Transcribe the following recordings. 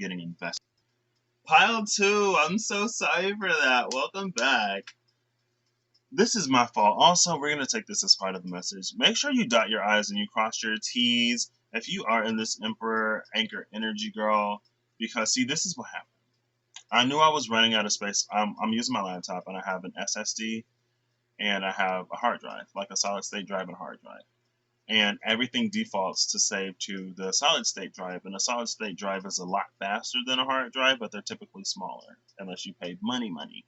getting invested. Pile 2, I'm so sorry for that. Welcome back. This is my fault. Also, we're going to take this as part of the message. Make sure you dot your I's and you cross your T's if you are in this Emperor Anchor Energy Girl. Because, see, this is what happened. I knew I was running out of space. I'm using my laptop, and I have an SSD, and I have a hard drive, like a solid state drive and a hard drive. And everything defaults to save to the solid state drive. And a solid state drive is a lot faster than a hard drive, but they're typically smaller, unless you paid money.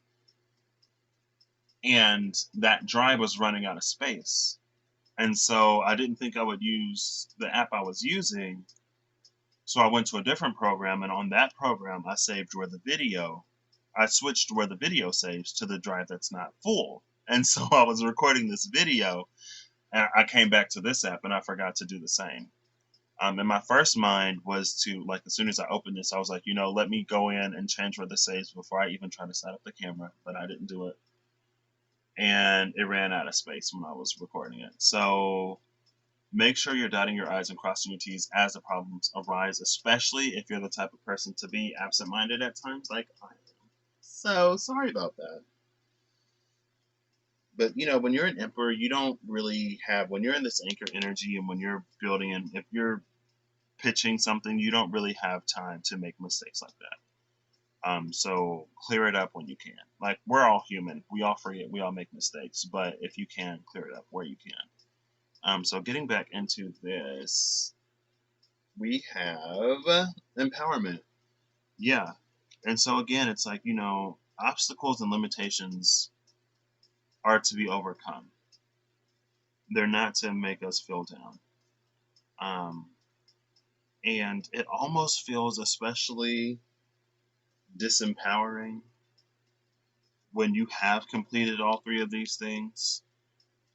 And that drive was running out of space. And so I didn't think I would use the app I was using. So I went to a different program, and on that program, I saved where the video, I switched where the video saves to the drive that's not full. And so I was recording this video, and I came back to this app, and I forgot to do the same. And my first mind was to, like, as soon as I opened this, I was like, let me go in and change where this saves before I even try to set up the camera, but I didn't do it. And it ran out of space when I was recording it. So make sure you're dotting your I's and crossing your T's as the problems arise, especially if you're the type of person to be absent-minded at times like I am. So sorry about that. But, when you're an Emperor, you don't really have, when you're in this anchor energy and when you're building and if you're pitching something, you don't really have time to make mistakes like that. So clear it up when you can. Like, we're all human. We all forget. We all make mistakes. But if you can, clear it up where you can. So getting back into this, we have empowerment. Yeah. And so again, it's like, obstacles and limitations are to be overcome. They're not to make us feel down. And it almost feels especially disempowering when you have completed all three of these things.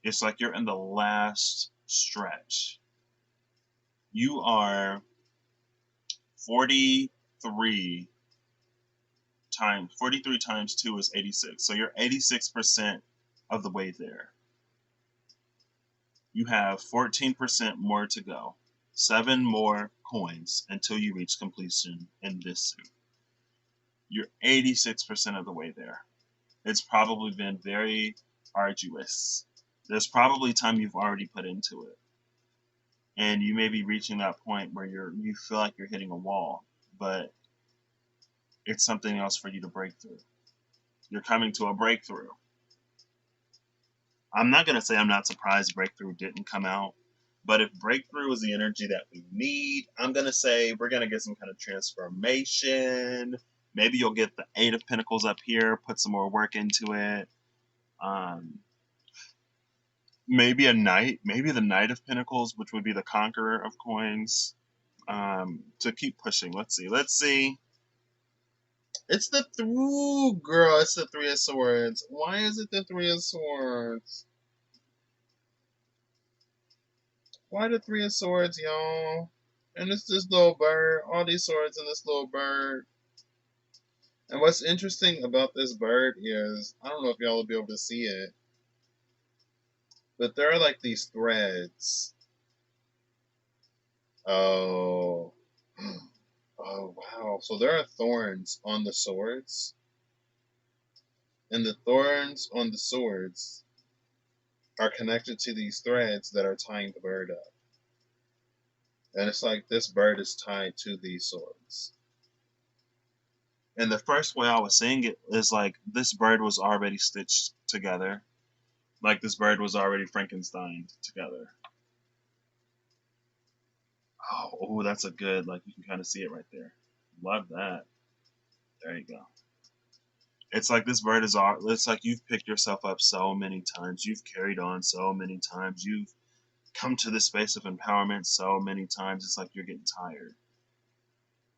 It's like you're in the last stretch. You are 43 times 2 is 86. So you're 86% of the way there. You have 14% more to go. 7 more coins until you reach completion in this suit. You're 86% of the way there. It's probably been very arduous. There's probably time you've already put into it. And you may be reaching that point where you feel like you're hitting a wall, but it's something else for you to break through. You're coming to a breakthrough. I'm not going to say I'm not surprised breakthrough didn't come out, but if breakthrough is the energy that we need, I'm going to say we're going to get some kind of transformation. Maybe you'll get the 8 of Pentacles up here, put some more work into it. Maybe a Knight, maybe the Knight of Pentacles, which would be the Conqueror of Coins, to keep pushing. Let's see. It's the girl. It's the 3 of Swords. Why is it the 3 of Swords? Why the 3 of Swords, y'all? And it's this little bird. All these swords and this little bird. And what's interesting about this bird is, I don't know if y'all will be able to see it, but there are like these threads. Oh. Oh, wow. So there are thorns on the swords. And the thorns on the swords are connected to these threads that are tying the bird up. And it's like this bird is tied to these swords. And the first way I was seeing it is like this bird was already stitched together. Like this bird was already Frankensteined together. Oh, that's a good, like you can kind of see it right there. Love that. There you go. It's like this bird is it's like you've picked yourself up so many times. You've carried on so many times. You've come to this space of empowerment so many times. It's like you're getting tired.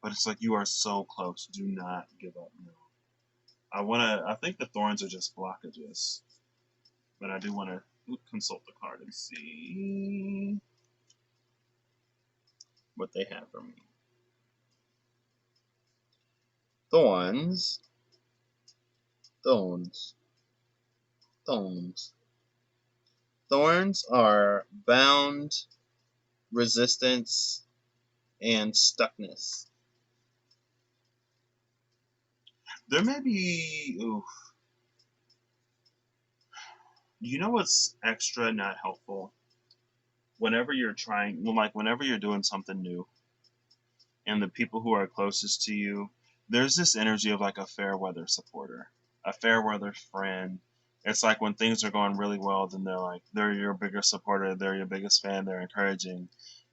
But it's like you are so close. Do not give up now. I think the thorns are just blockages. But I do want to consult the card and see what they have for me. Thorns. Thorns are bound, resistance, and stuckness. There may be, ooh, you know what's extra not helpful? Whenever you're trying, well, like whenever you're doing something new, and the people who are closest to you, there's this energy of like a fair weather supporter, a fair weather friend. It's like when things are going really well, then they're your bigger supporter, they're your biggest fan, they're encouraging.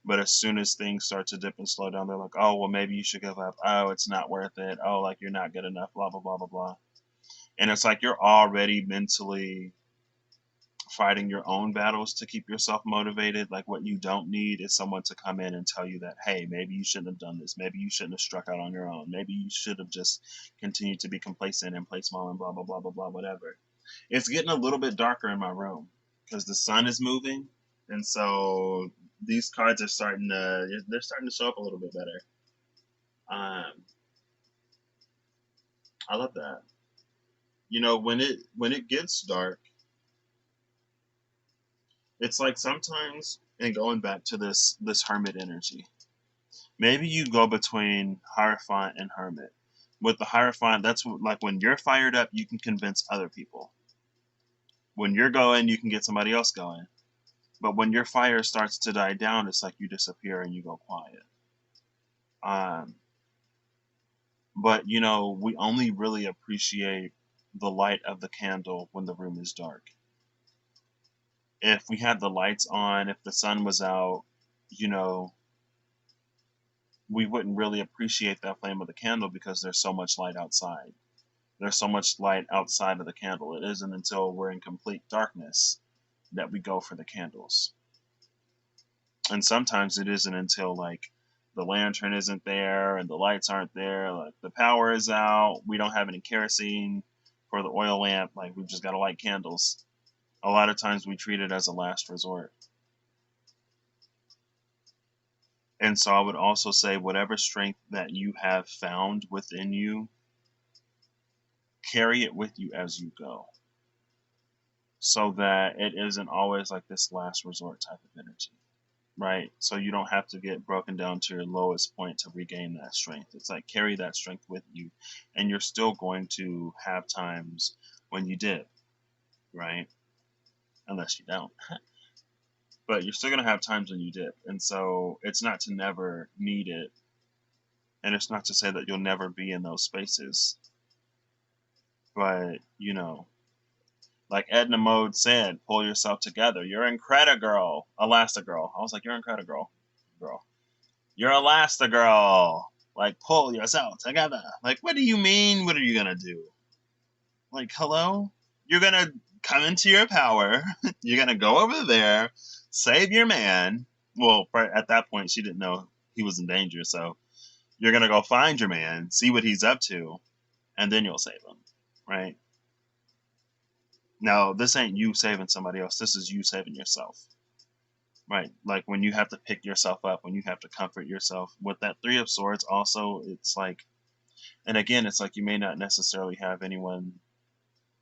But as soon as things start to dip and slow down, they're like, oh, well, maybe you should give up. Oh, it's not worth it. Oh, like you're not good enough, blah, blah, blah, blah, blah. And it's like you're already mentally fighting your own battles to keep yourself motivated. Like what you don't need is someone to come in and tell you that, hey, maybe you shouldn't have done this. Maybe you shouldn't have struck out on your own. Maybe you should have just continued to be complacent and play small and blah, blah, blah, blah, blah, whatever. It's getting a little bit darker in my room because the sun is moving. And so these cards are they're starting to show up a little bit better. Um, I love that. You know, when it gets dark, it's like sometimes, and going back to this hermit energy, maybe you go between Hierophant and Hermit. With the Hierophant, that's like when you're fired up, you can convince other people. When you're going, you can get somebody else going. But when your fire starts to die down, it's like you disappear and you go quiet. Um, but you know, we only really appreciate the light of the candle when the room is dark. If we had the lights on, if the sun was out, you know, we wouldn't really appreciate that flame of the candle because there's so much light outside. There's so much light outside of the candle. It isn't until we're in complete darkness that we go for the candles. And sometimes it isn't until like the lantern isn't there and the lights aren't there, like the power is out, we don't have any kerosene for the oil lamp, like we've just got to light candles. A lot of times we treat it as a last resort. And so I would also say whatever strength that you have found within you, carry it with you as you go so that it isn't always like this last resort type of energy, right? So you don't have to get broken down to your lowest point to regain that strength. It's like carry that strength with you, and you're still going to have times when you dip, right? Unless you don't. But you're still going to have times when you dip. And so it's not to never need it. And it's not to say that you'll never be in those spaces. But, you know, like Edna Mode said, pull yourself together. You're Incredi-Girl. Elastigirl. I was like, you're Incredi-Girl. Girl. You're Elastigirl. Like, pull yourself together. Like, what do you mean? What are you going to do? Like, hello? You're going to come into your power. You're going to go over there, save your man. Well, at that point, she didn't know he was in danger. So you're going to go find your man, see what he's up to, and then you'll save him. Right? Now, this ain't you saving somebody else. This is you saving yourself. Right? Like when you have to pick yourself up, when you have to comfort yourself. With that Three of Swords, also, it's like, and again, it's like you may not necessarily have anyone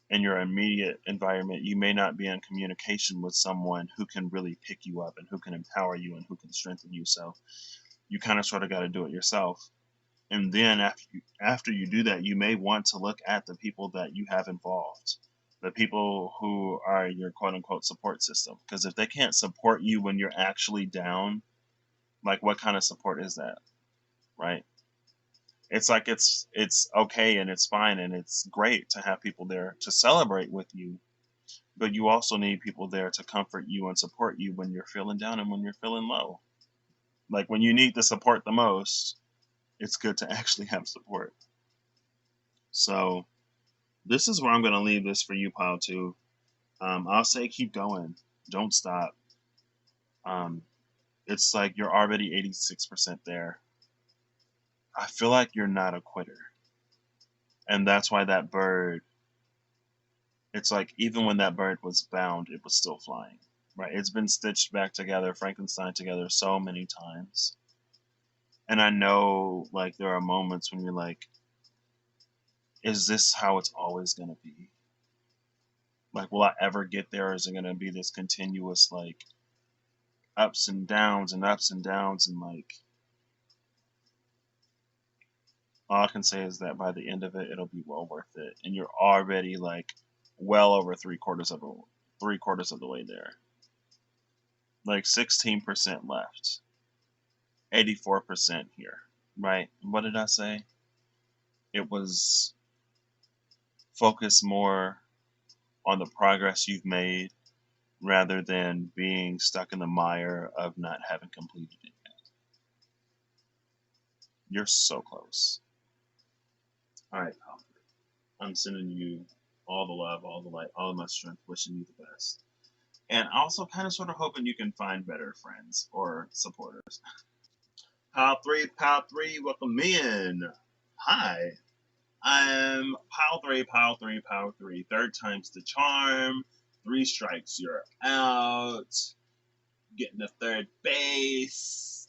in your immediate environment. You may not be in communication with someone who can really pick you up and who can empower you and who can strengthen you. So you kind of sort of got to do it yourself. And then after you do that, you may want to look at the people that you have involved, the people who are your quote unquote support system. Because if they can't support you when you're actually down, like what kind of support is that? Right? It's like it's okay and it's fine and it's great to have people there to celebrate with you, but you also need people there to comfort you and support you when you're feeling down and when you're feeling low. Like when you need the support the most, it's good to actually have support. So this is where I'm going to leave this for you, Pile 2. I'll say keep going. Don't stop. Um, it's like you're already 86% there. I feel like you're not a quitter. And that's why that bird, it's like even when that bird was bound, it was still flying. Right? It's been stitched back together, Frankenstein together so many times. And I know like there are moments when you're like, is this how it's always going to be? Like, will I ever get there? Or is it going to be this continuous like ups and downs and ups and downs and like All I can say is that by the end of it, it'll be well worth it, and you're already like well over three quarters of the way there. Like 16% left, 84% here. Right? What did I say? It was focus more on the progress you've made rather than being stuck in the mire of not having completed it yet. You're so close. All right, pal. I'm sending you all the love, all the light, all of my strength, wishing you the best. And also kind of sort of hoping you can find better friends or supporters. Pile 3, welcome in. Hi, I'm Pile 3, Pile 3, Pile 3. Third time's the charm. 3 strikes, you're out. Getting the third base.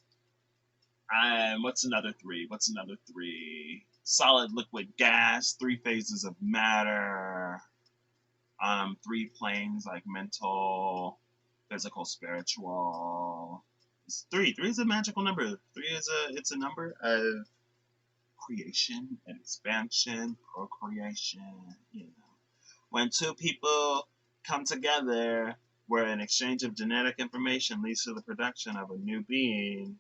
What's another 3? What's another 3? Solid, liquid, gas. 3 phases of matter. 3 planes like mental, physical, spiritual. It's 3. 3 is a magical number. 3 is it's a number of creation and expansion, procreation. You know, when 2 people come together, where an exchange of genetic information leads to the production of a new being,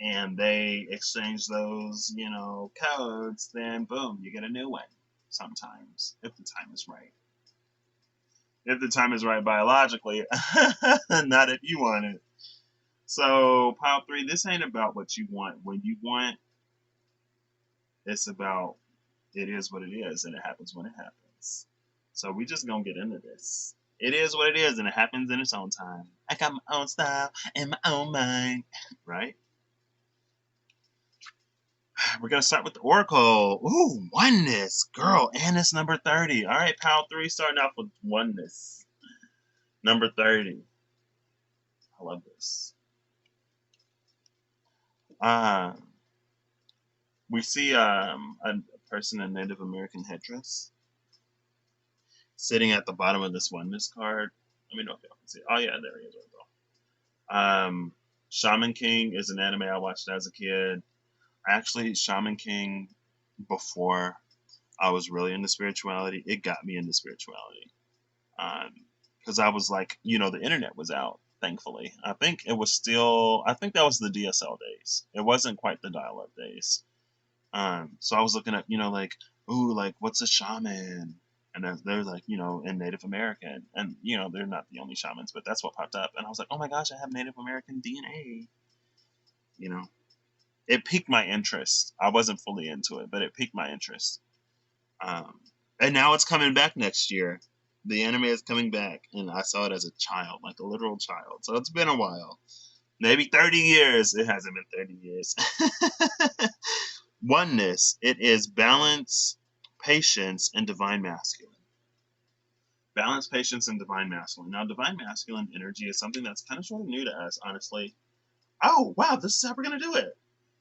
and they exchange those, codes, then boom, you get a new one. Sometimes, if the time is right. If the time is right biologically, not if you want it. So, pile 3, this ain't about what you want when you want. It's about it is what it is, and it happens when it happens. So we just gonna get into this. It is what it is, and it happens in its own time. I got my own style and my own mind, right? We're gonna start with the Oracle. Ooh, oneness, girl, and it's number 30. All right, pile 3, starting off with oneness. Number 30. I love this. We see a person in Native American headdress sitting at the bottom of this oneness card. Let me know if y'all can see it. Oh yeah, there he is right there. Shaman King is an anime I watched as a kid. Actually, Shaman King, before I was really into spirituality, it got me into spirituality. Because I was like, the internet was out, thankfully. I think that was the DSL days. It wasn't quite the dial-up days. So I was looking at, what's a shaman? And they're like, in Native American. And, they're not the only shamans, but that's what popped up. And I was like, oh my gosh, I have Native American DNA. It piqued my interest. I wasn't fully into it, but it piqued my interest. And now it's coming back next year. The anime is coming back, and I saw it as a child, like a literal child. So it's been a while. Maybe 30 years. It hasn't been 30 years. Oneness. It is balance, patience, and divine masculine. Balance, patience, and divine masculine. Now, divine masculine energy is something that's kind of sort of new to us, honestly. Oh, wow, this is how we're going to do it.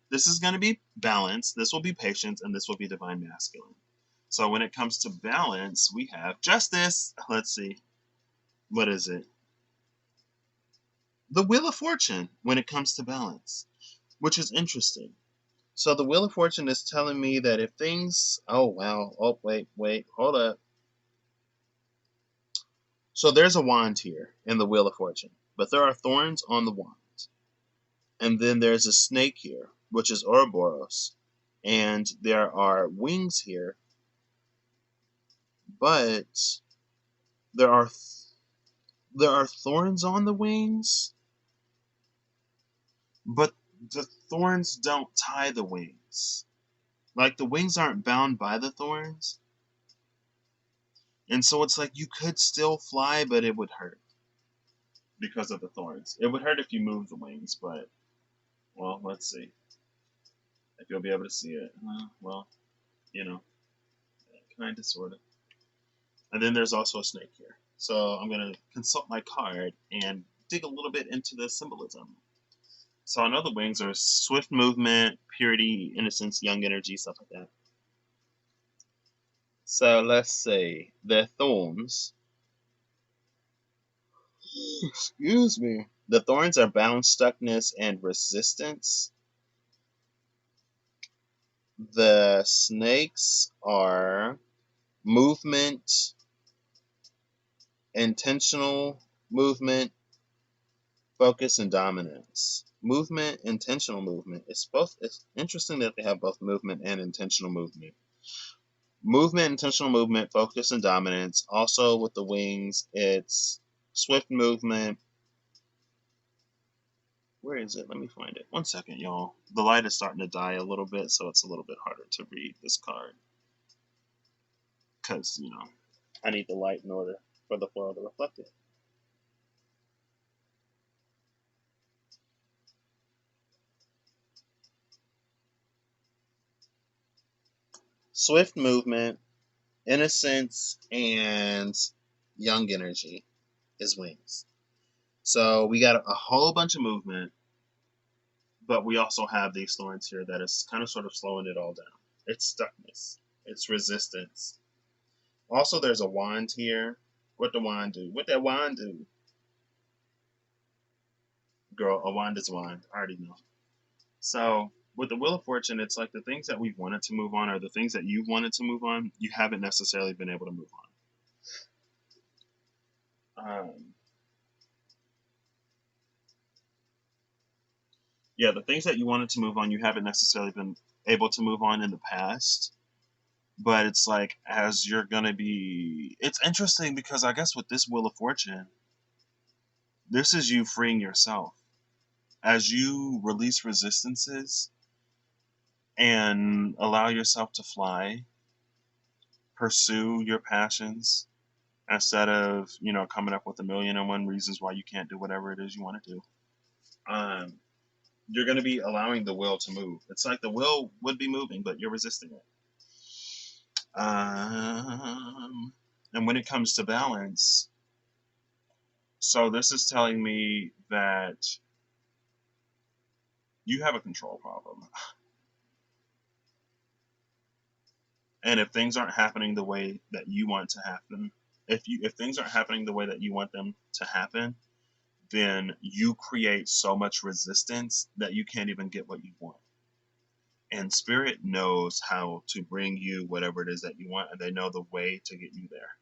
This is going to be balance, this will be patience, and this will be divine masculine. So when it comes to balance, we have justice. Let's see. What is it? The Wheel of Fortune when it comes to balance, which is interesting. So the Wheel of Fortune is telling me that if things... Oh, wow. Oh, wait. Hold up. So there's a wand here in the Wheel of Fortune, but there are thorns on the wand. And then there's a snake here, which is Ouroboros. And there are wings here, but there are thorns on the wings, but the thorns don't tie the wings. Like, the wings aren't bound by the thorns. And so it's like you could still fly, but it would hurt because of the thorns. It would hurt if you move the wings, but, well, let's see. If you'll be able to see it. Well, kind of, sort of. And then there's also a snake here. So I'm going to consult my card and dig a little bit into the symbolism. So I know the wings are swift movement, purity, innocence, young energy, stuff like that. So let's say the thorns. Excuse me. The thorns are bound, stuckness, and resistance. The snakes are movement, intentional movement, focus, and dominance. Movement, intentional movement. It's interesting that they have both movement and intentional movement. Movement, intentional movement, focus, and dominance. Also with the wings, it's swift movement. Where is it? Let me find it. 1 second, y'all. The light is starting to die a little bit, so it's a little bit harder to read this card. Because, I need the light in order for the floral to reflect it. Swift movement, innocence, and young energy is wings. So we got a whole bunch of movement, but we also have these thorns here that is kind of sort of slowing it all down. It's stuckness. It's resistance. Also, there's a wand here. What the wand do? What that wand do? Girl, a wand is a wand. I already know. So with the Wheel of Fortune, it's like the things that we've wanted to move on or the things that you've wanted to move on, you haven't necessarily been able to move on. Yeah, the things that you wanted to move on, you haven't necessarily been able to move on in the past. But it's like, as you're going to be. It's interesting because I guess with this Wheel of Fortune, this is you freeing yourself. As you release resistances and allow yourself to fly, pursue your passions instead of, coming up with 1,000,001 reasons why you can't do whatever it is you want to do. You're going to be allowing the will to move. It's like the will would be moving, but you're resisting it. And when it comes to balance, so this is telling me that you have a control problem. And if things aren't happening the way that you want to happen, if things aren't happening the way that you want them to happen, then you create so much resistance that you can't even get what you want. And spirit knows how to bring you whatever it is that you want, and they know the way to get you there.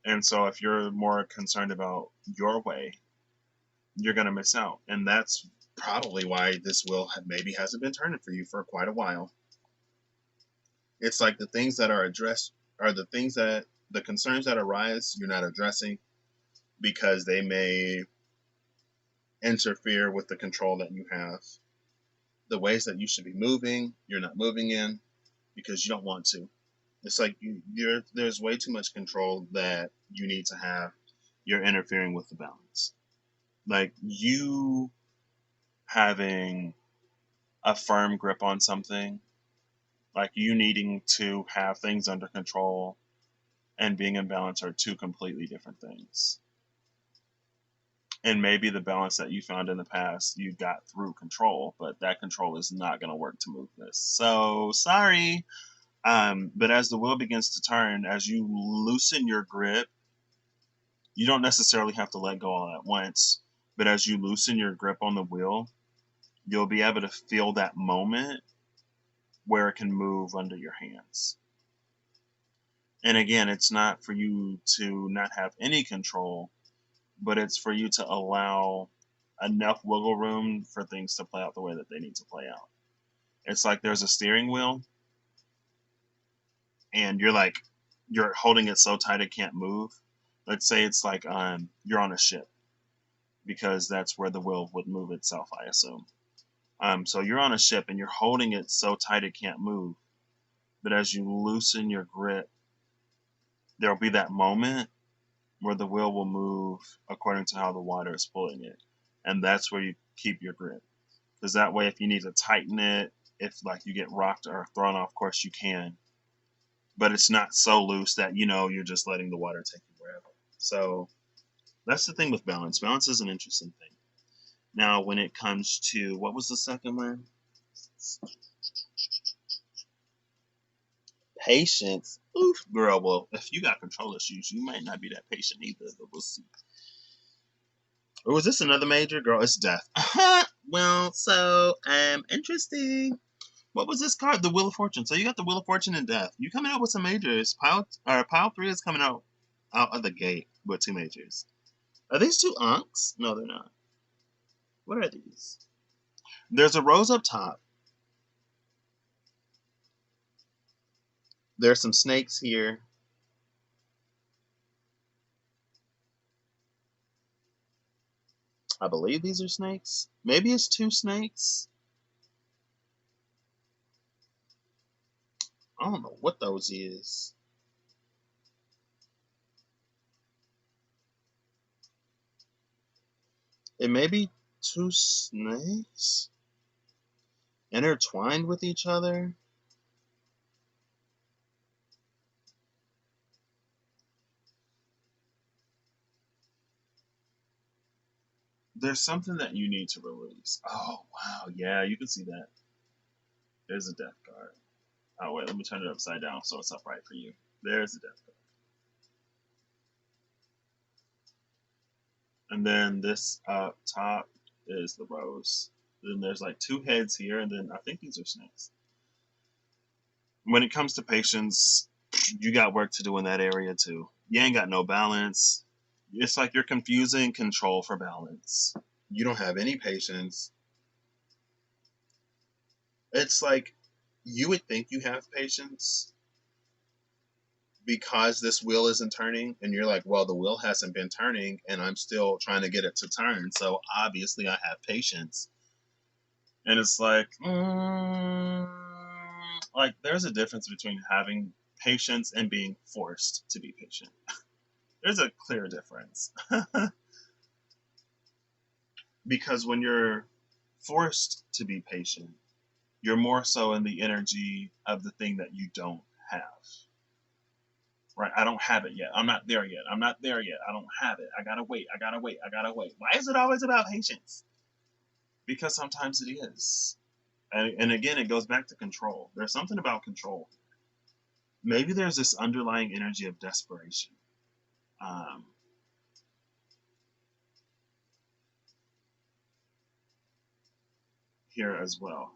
And so if you're more concerned about your way, you're going to miss out. And that's probably why this wheel maybe hasn't been turning for you for quite a while. It's like the things that are addressed are the things that the concerns that arise you're not addressing because they may interfere with the control that you have. The ways that you should be moving, you're not moving in because you don't want to. It's like there's way too much control that you need to have. You're interfering with the balance. Like you having a firm grip on something, like you needing to have things under control and being in balance are two completely different things. And maybe the balance that you found in the past you got through control, but that control is not going to work to move this. So sorry. But as the wheel begins to turn, as you loosen your grip, you don't necessarily have to let go all at once. But as you loosen your grip on the wheel, you'll be able to feel that moment where it can move under your hands. And again, it's not for you to not have any control, but it's for you to allow enough wiggle room for things to play out the way that they need to play out. It's like there's a steering wheel and you're holding it so tight it can't move. Let's say it's like you're on a ship because that's where the wheel would move itself, I assume. So you're on a ship and you're holding it so tight it can't move. But as you loosen your grip, there'll be that moment where the wheel will move according to how the water is pulling it. And that's where you keep your grip. Because that way, if you need to tighten it, if like you get rocked or thrown off course, you can. But it's not so loose that, you're just letting the water take you wherever. So that's the thing with balance. Balance is an interesting thing. Now, when it comes to, what was the second one? Patience. Oof, girl, well, if you got control issues, you might not be that patient either, but we'll see. Or was this another major? Girl, it's death. Well, so, interesting. What was this card? The Wheel of Fortune. So you got the Wheel of Fortune and Death. You coming out with some majors. Pile 3 is coming out of the gate with 2 majors. Are these 2 Ankhs? No, they're not. What are these? There's a rose up top. There's some snakes here. I believe these are snakes. Maybe it's 2 snakes. I don't know what those is. It may be 2 snakes intertwined with each other. There's something that you need to release. Oh, wow. Yeah, you can see that. There's a death card. Oh, wait, let me turn it upside down so it's upright for you. There's the death card. And then this up top is the rose. Then there's like 2 heads here, and then I think these are snakes. When it comes to patience, you got work to do in that area too. You ain't got no balance. It's like you're confusing control for balance. You don't have any patience. It's like you would think you have patience because this wheel isn't turning, and you're like, well, the wheel hasn't been turning and I'm still trying to get it to turn, so obviously I have patience. And it's like there's a difference between having patience and being forced to be patient. There's a clear difference. Because when you're forced to be patient, you're more so in the energy of the thing that you don't have. Right? I don't have it yet. I'm not there yet. I'm not there yet. I don't have it. I gotta wait. I gotta wait. I gotta wait. Why is it always about patience? Because sometimes it is. And again, it goes back to control. There's something about control. Maybe there's this underlying energy of desperation. Um, Here as well.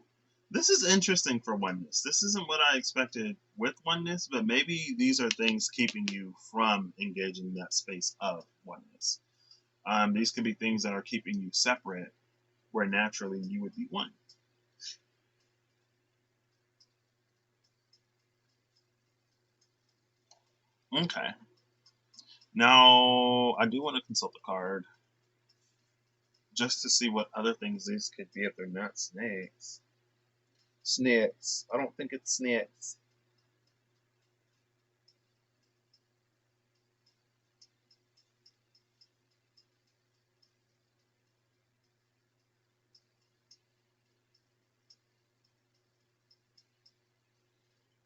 This is interesting for oneness. This isn't what I expected with oneness, but maybe these are things keeping you from engaging in that space of oneness. These could be things that are keeping you separate, where naturally you would be one. Okay. Now, I do want to consult the card just to see what other things these could be if they're not snakes. Snakes. I don't think it's snakes.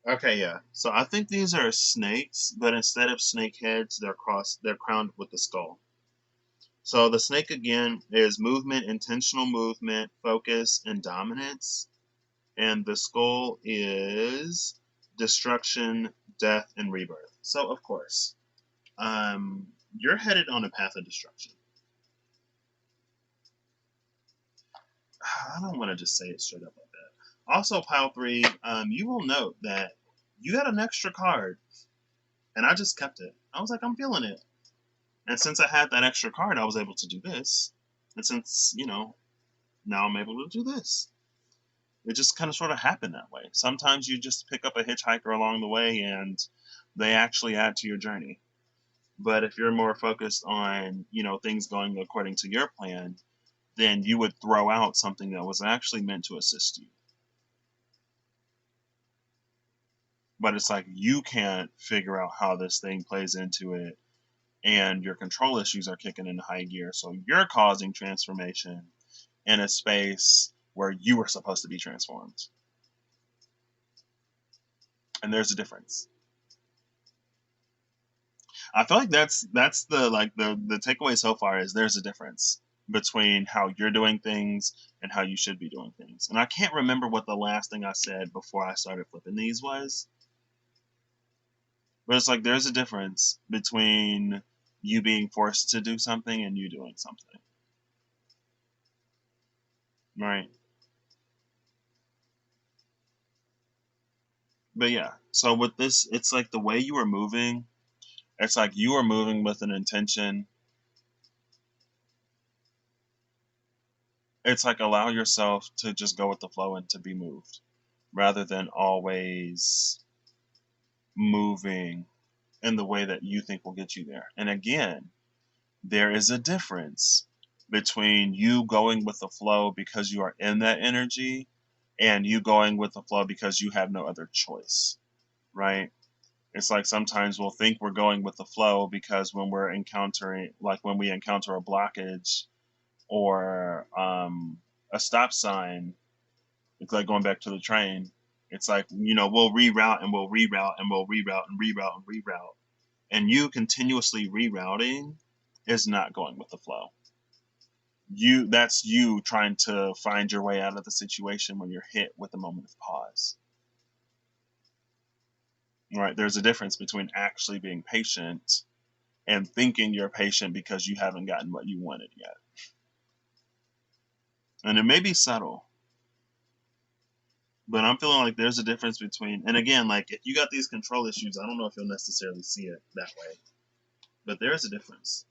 Okay, yeah. So I think these are snakes, but instead of snake heads, they're crowned with the skull. So the snake again is movement, intentional movement, focus, and dominance. And the skull is destruction, death, and rebirth. So of course, you're headed on a path of destruction. I don't want to just say it straight up like that. Also, pile 3, you will note that you got an extra card, and I just kept it. I was like, I'm feeling it. And since I had that extra card, I was able to do this. And since, now I'm able to do this. It just kind of sort of happened that way. Sometimes you just pick up a hitchhiker along the way and they actually add to your journey. But if you're more focused on, things going according to your plan, then you would throw out something that was actually meant to assist you. But it's like you can't figure out how this thing plays into it, and your control issues are kicking into high gear. So you're causing transformation in a space where you were supposed to be transformed. And there's a difference. I feel like that's the takeaway so far is there's a difference between how you're doing things and how you should be doing things. And I can't remember what the last thing I said before I started flipping these was. But it's like there's a difference between you being forced to do something and you doing something. Right. But yeah, so with this, it's like the way you are moving, it's like you are moving with an intention. It's like allow yourself to just go with the flow and to be moved rather than always moving in the way that you think will get you there. And again, there is a difference between you going with the flow because you are in that energy and you going with the flow because you have no other choice, right? It's like sometimes we'll think we're going with the flow because when we're encountering, like when we encounter a blockage or a stop sign, it's like going back to the train. It's like, we'll reroute and we'll reroute and we'll reroute and reroute and reroute. And you continuously rerouting is not going with the flow. That's you trying to find your way out of the situation when you're hit with a moment of pause. Right? There's a difference between actually being patient and thinking you're patient because you haven't gotten what you wanted yet. And it may be subtle, but I'm feeling like there's a difference between, and again, like if you got these control issues, I don't know if you'll necessarily see it that way, but there's a difference.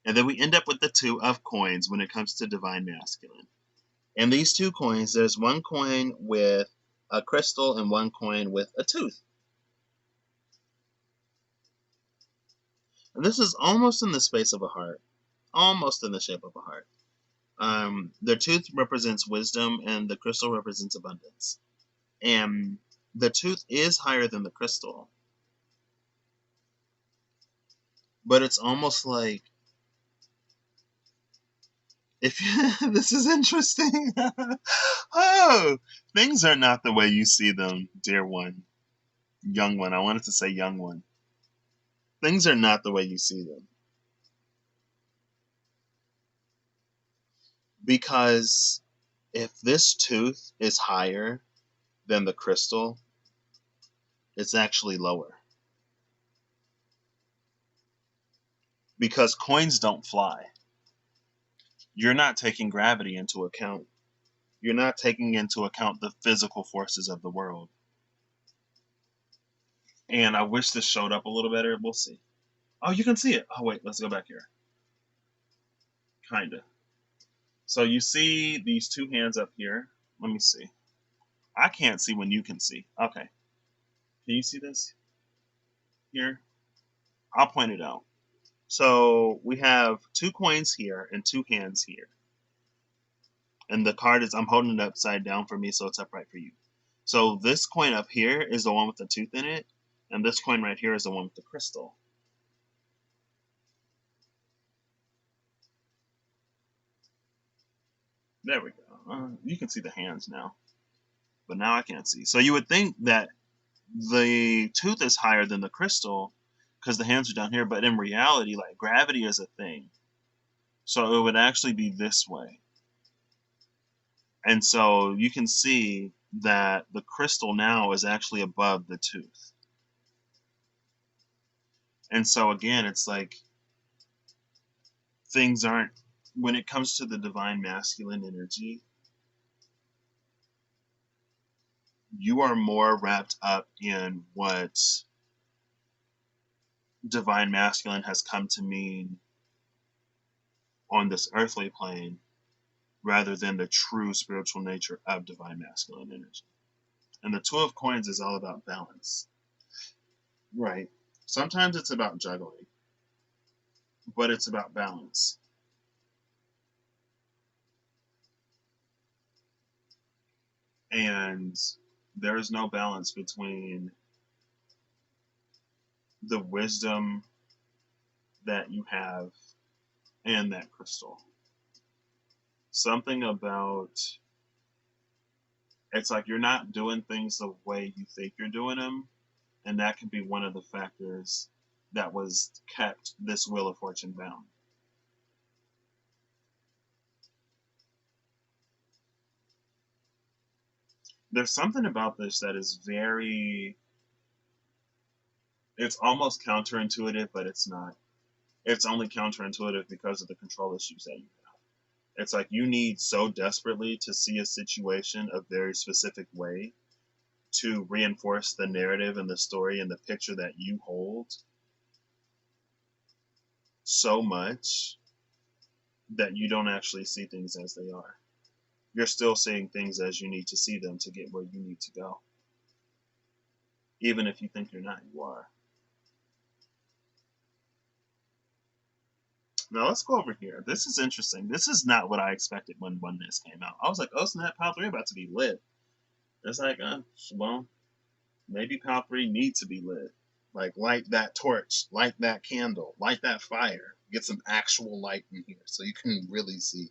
And then we end up with the two of coins when it comes to divine masculine. And these two coins, there's one coin with a crystal and one coin with a tooth. And this is almost in the space of a heart, almost in the shape of a heart. The tooth represents wisdom and the crystal represents abundance. And the tooth is higher than the crystal. But it's almost like, if this is interesting. Oh, things are not the way you see them, dear one. Young one. I wanted to say young one. Things are not the way you see them. Because if this tooth is higher than the crystal, it's actually lower. Because coins don't fly. You're not taking gravity into account. You're not taking into account the physical forces of the world. And I wish this showed up a little better. We'll see. Oh, you can see it. Oh, wait, let's go back here. Kinda. So you see these two hands up here. Let me see. I can't see when you can see. Okay. Can you see this here? I'll point it out. So we have two coins here and two hands here. And the card is, I'm holding it upside down for me, so it's upright for you. So this coin up here is the one with the tooth in it. And this coin right here is the one with the crystal. There we go. You can see the hands now. But now I can't see. So you would think that the tooth is higher than the crystal because the hands are down here, but in reality, like gravity is a thing. So it would actually be this way. And so you can see that the crystal now is actually above the tooth. And so again, it's like things aren't, when it comes to the divine masculine energy, you are more wrapped up in what divine masculine has come to mean on this earthly plane rather than the true spiritual nature of divine masculine energy. And the Two of Coins is all about balance. Right. Sometimes it's about juggling, but it's about balance. And there is no balance between the wisdom that you have and that crystal. Something about, it's like you're not doing things the way you think you're doing them, and that can be one of the factors that was kept this Wheel of Fortune bound. There's something about this that is very, it's almost counterintuitive, but it's not. It's only counterintuitive because of the control issues that you have. It's like you need so desperately to see a situation a very specific way to reinforce the narrative and the story and the picture that you hold so much that you don't actually see things as they are. You're still seeing things as you need to see them to get where you need to go. Even if you think you're not, you are. Now let's go over here. This is interesting. This is not what I expected when Oneness came out. I was like, oh snap, Pile 3 about to be lit. It's like, well, maybe Pile 3 needs to be lit. Like, light that torch, light that candle, light that fire. Get some actual light in here so you can really see.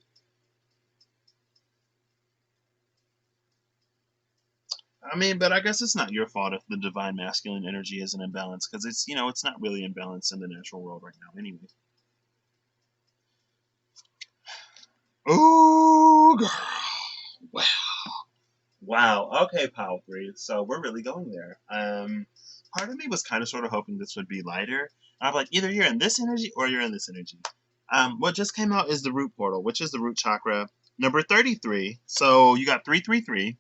I mean, but I guess it's not your fault if the divine masculine energy is in imbalance, because it's, you know, it's not really in balance in the natural world right now anyway. Ooh, girl. Wow. Wow. Okay, Pile 3. So we're really going there. Part of me was kind of sort of hoping this would be lighter. I'm like, either you're in this energy or you're in this energy. What just came out is the root portal, which is the root chakra, number 33. So you got 333.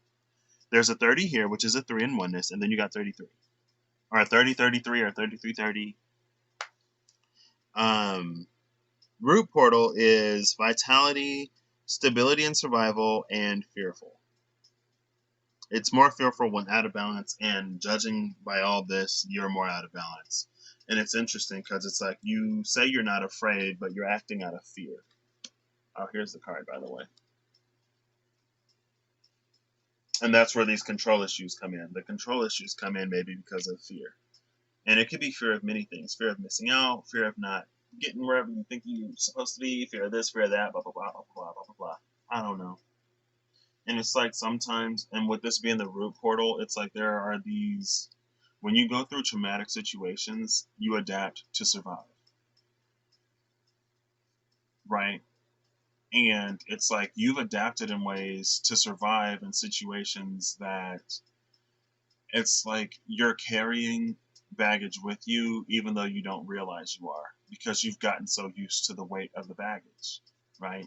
There's a 30 here, which is a 3 in oneness, and then you got 33. Or 3033 or 3330. Root portal is vitality, stability and survival, and fearful. It's more fearful when out of balance, and judging by all this, you're more out of balance. And it's interesting because it's like you say you're not afraid, but you're acting out of fear. Oh, here's the card, by the way. And that's where these control issues come in. The control issues come in maybe because of fear. And it could be fear of many things. Fear of missing out, fear of not getting wherever you think you're supposed to be, fear of this, fear of that, blah, blah, blah, blah, blah, blah, blah, blah. I don't know. And it's like sometimes, and with this being the root portal, it's like there are these, when you go through traumatic situations, you adapt to survive. Right? And it's like you've adapted in ways to survive in situations that it's like you're carrying baggage with you even though you don't realize you are, because you've gotten so used to the weight of the baggage, right?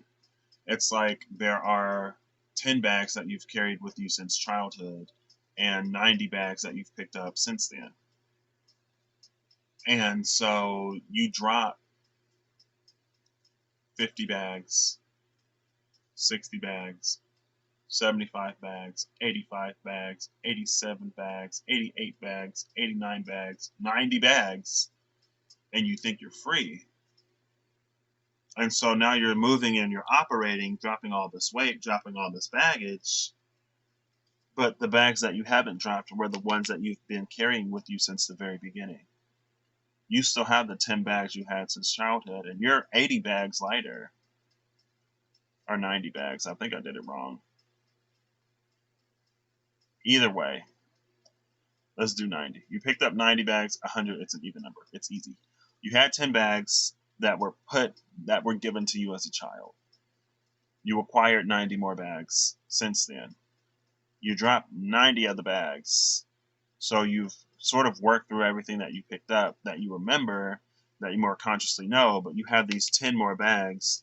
It's like there are 10 bags that you've carried with you since childhood and 90 bags that you've picked up since then. And so you drop 50 bags, 60 bags, 75 bags, 85 bags, 87 bags, 88 bags, 89 bags, 90 bags, and you think you're free. And so now you're moving and you're operating, dropping all this weight, dropping all this baggage, but the bags that you haven't dropped were the ones that you've been carrying with you since the very beginning. You still have the 10 bags you had since childhood, and you're 80 bags lighter, or 90 bags. I think I did it wrong. Either way, let's do 90. You picked up 90 bags, 100, it's an even number. It's easy. You had 10 bags that were given to you as a child. You acquired 90 more bags since then. You dropped 90 of the bags. So you've sort of worked through everything that you picked up that you remember, that you more consciously know, but you have these 10 more bags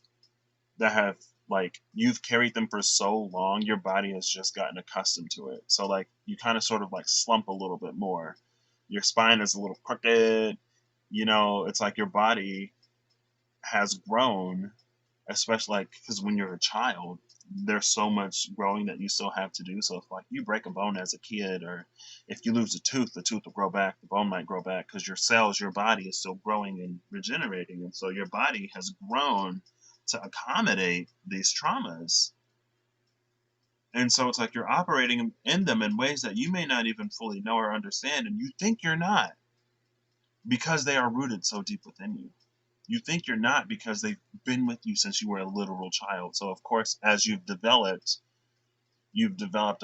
that have, like, you've carried them for so long, your body has just gotten accustomed to it. So, like, you kind of sort of like slump a little bit more. Your spine is a little crooked. You know, it's like your body has grown, especially like because when you're a child, there's so much growing that you still have to do. So if like you break a bone as a kid, or if you lose a tooth, the tooth will grow back, the bone might grow back, because your cells, your body is still growing and regenerating. And so your body has grown to accommodate these traumas. And so it's like you're operating in them in ways that you may not even fully know or understand, and you think you're not because they are rooted so deep within you. You think you're not because they've been with you since you were a literal child. So, of course, as you've developed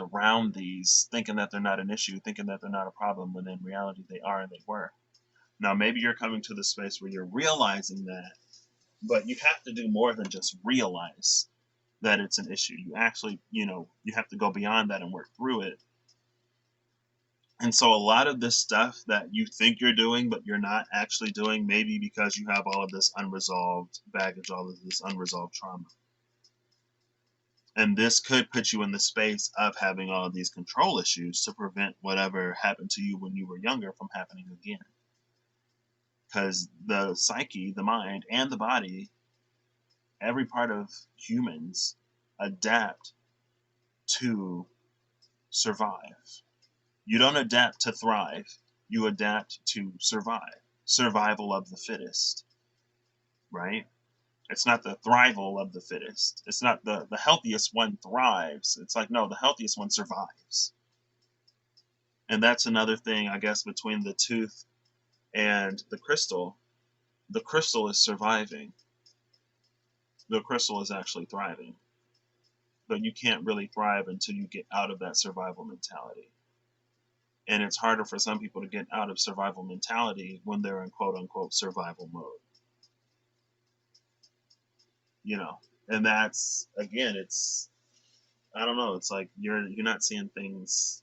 around these, thinking that they're not an issue, thinking that they're not a problem, when in reality they are and they were. Now, maybe you're coming to the space where you're realizing that, but you have to do more than just realize that it's an issue. You actually, you have to go beyond that and work through it. And so a lot of this stuff that you think you're doing, but you're not actually doing, maybe because you have all of this unresolved baggage, all of this unresolved trauma. And this could put you in the space of having all of these control issues to prevent whatever happened to you when you were younger from happening again. Because the psyche, the mind, and the body, every part of humans adapt to survive. You don't adapt to thrive, you adapt to survive. Survival of the fittest, right? It's not the thrival of the fittest. It's not the healthiest one thrives. It's like, no, the healthiest one survives. And that's another thing, I guess, between the tooth and the crystal. The crystal is surviving. The crystal is actually thriving. But you can't really thrive until you get out of that survival mentality. And it's harder for some people to get out of survival mentality when they're in quote unquote survival mode. You know, and that's, again, it's, I don't know, it's like you're not seeing things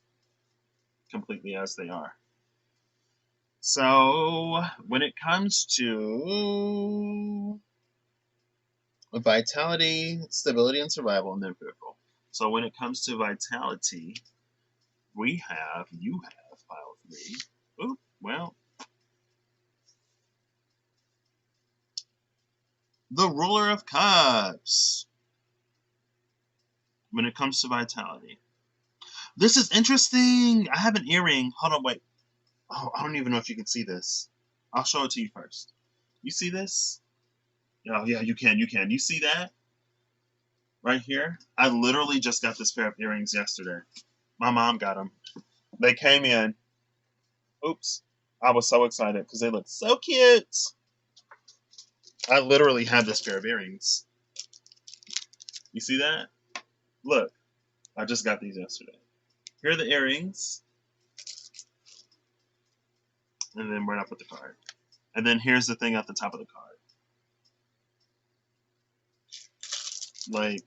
completely as they are. So when it comes to vitality, stability, and survival, and then fearful. So when it comes to vitality, you have pile 3. Oop, well, the Ruler of Cups. When it comes to vitality, this is interesting. I have an earring. Hold on, wait. Oh, I don't even know if you can see this. I'll show it to you first. You see this? Oh, yeah, you can. You see that? Right here? I literally just got this pair of earrings yesterday. My mom got them. They came in. Oops. I was so excited because they look so cute. I literally have this pair of earrings. You see that? Look, I just got these yesterday. Here are the earrings. And then where did I put the card? And then here's the thing at the top of the card. Like,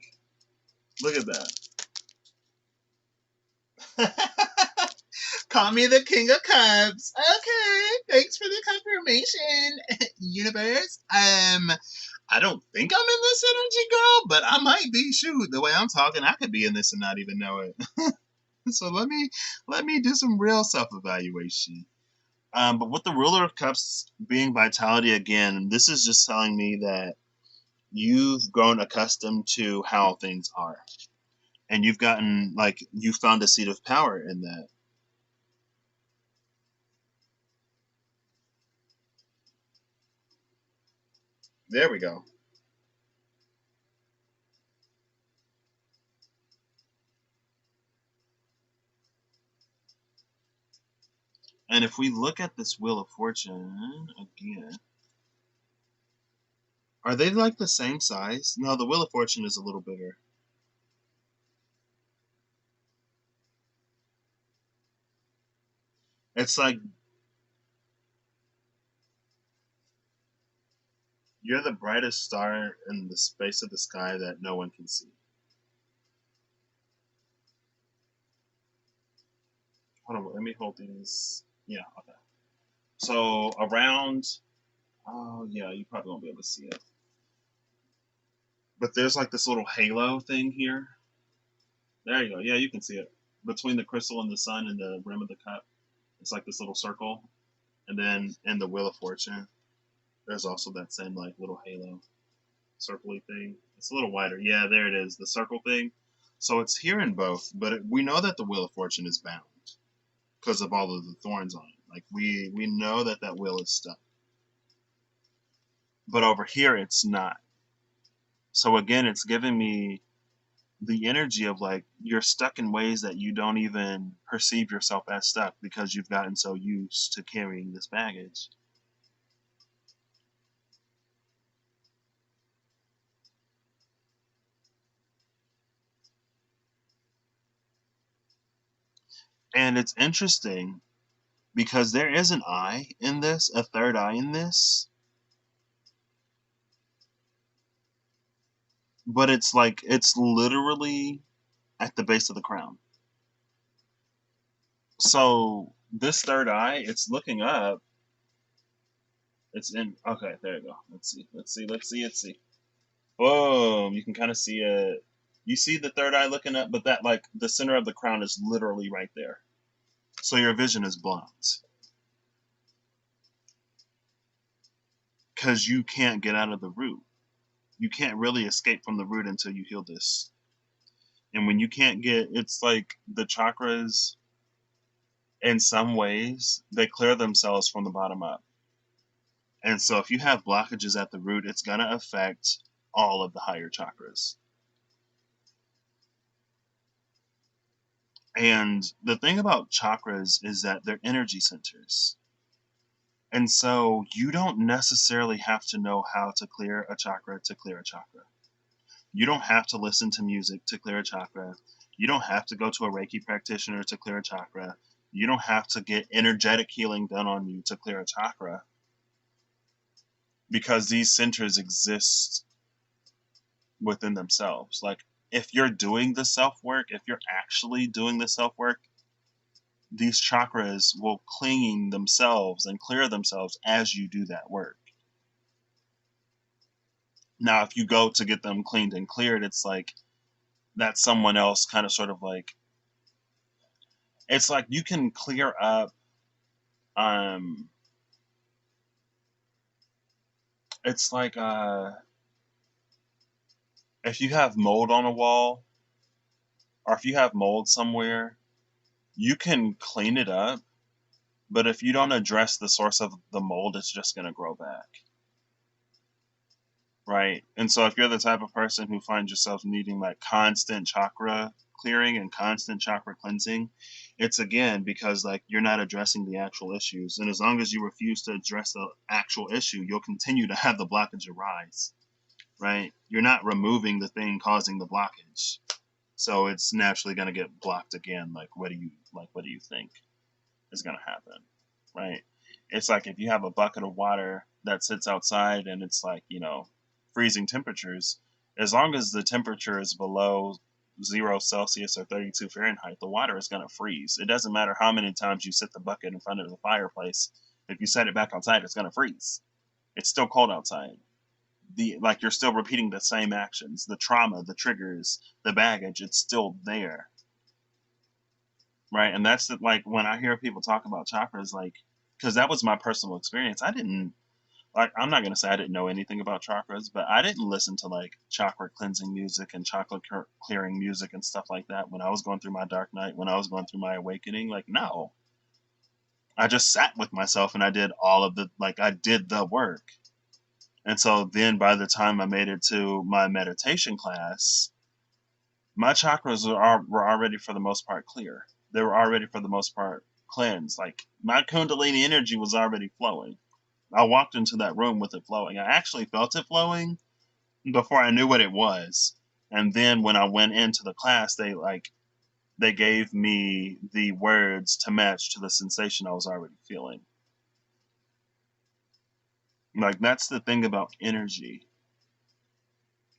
look at that. Call me the King of Cups. Okay, thanks for the confirmation, universe. I don't think I'm in this energy, girl, but I might be. Shoot, the way I'm talking, I could be in this and not even know it. So let me do some real self-evaluation. But with the Ruler of Cups being vitality again, this is just telling me that you've grown accustomed to how things are. And you've gotten, like, you found a seat of power in that. There we go. And if we look at this Wheel of Fortune again, are they like the same size? No, the Wheel of Fortune is a little bigger. It's like you're the brightest star in the space of the sky that no one can see. Hold on, let me hold these. Yeah, okay. So around, oh yeah, you probably won't be able to see it. But there's like this little halo thing here. There you go. Yeah, you can see it. Between the crystal and the sun and the rim of the cup, it's like this little circle. And then in the Wheel of Fortune, there's also that same like little halo circly thing. It's a little wider. Yeah, there it is, the circle thing. So it's here in both, but we know that the Wheel of Fortune is bound because of all of the thorns on it. Like we know that that wheel is stuck. But over here, it's not. So again, it's giving me the energy of like you're stuck in ways that you don't even perceive yourself as stuck because you've gotten so used to carrying this baggage. And it's interesting because there is an eye in this, a third eye in this, but it's like it's literally at the base of the crown. So this third eye, it's looking up. It's in. Okay, there you go. Let's see. Boom! You can kind of see it. You see the third eye looking up, but that like the center of the crown is literally right there. So your vision is blocked because you can't get out of the root. You can't really escape from the root until you heal this. And when you can't get, it's like the chakras, in some ways, they clear themselves from the bottom up. And so if you have blockages at the root, it's going to affect all of the higher chakras. And the thing about chakras is that they're energy centers. And so you don't necessarily have to know how to clear a chakra to clear a chakra. You don't have to listen to music to clear a chakra. You don't have to go to a Reiki practitioner to clear a chakra. You don't have to get energetic healing done on you to clear a chakra, because these centers exist within themselves. Like, if you're doing the self work, if you're actually doing the self work, these chakras will clean themselves and clear themselves as you do that work. Now, if you go to get them cleaned and cleared, it's like that's someone else kind of sort of like, it's like you can clear up, um, it's like if you have mold on a wall or if you have mold somewhere, you can clean it up, but if you don't address the source of the mold, it's just going to grow back. Right. And so if you're the type of person who finds yourself needing like constant chakra clearing and constant chakra cleansing, it's again because like you're not addressing the actual issues. And as long as you refuse to address the actual issue, you'll continue to have the blockage arise. Right? You're not removing the thing causing the blockage. So it's naturally going to get blocked again. What do you think is going to happen? Right? It's like if you have a bucket of water that sits outside and it's like, freezing temperatures, as long as the temperature is below 0 Celsius or 32 Fahrenheit, the water is going to freeze. It doesn't matter how many times you sit the bucket in front of the fireplace. If you set it back outside, it's going to freeze. It's still cold outside. You're still repeating the same actions, the trauma, the triggers, the baggage. It's still there, right? And that's when I hear people talk about chakras, because that was my personal experience. I didn't I'm not gonna say I didn't know anything about chakras, but I didn't listen to chakra cleansing music and chakra clearing music and stuff like that when I was going through my dark night, when I was going through my awakening. No, I just sat with myself and I did all of I did the work. And so then by the time I made it to my meditation class, my chakras were already for the most part clear. They were already for the most part cleansed. My Kundalini energy was already flowing. I walked into that room with it flowing. I actually felt it flowing before I knew what it was. And then when I went into the class, they gave me the words to match to the sensation I was already feeling. That's the thing about energy.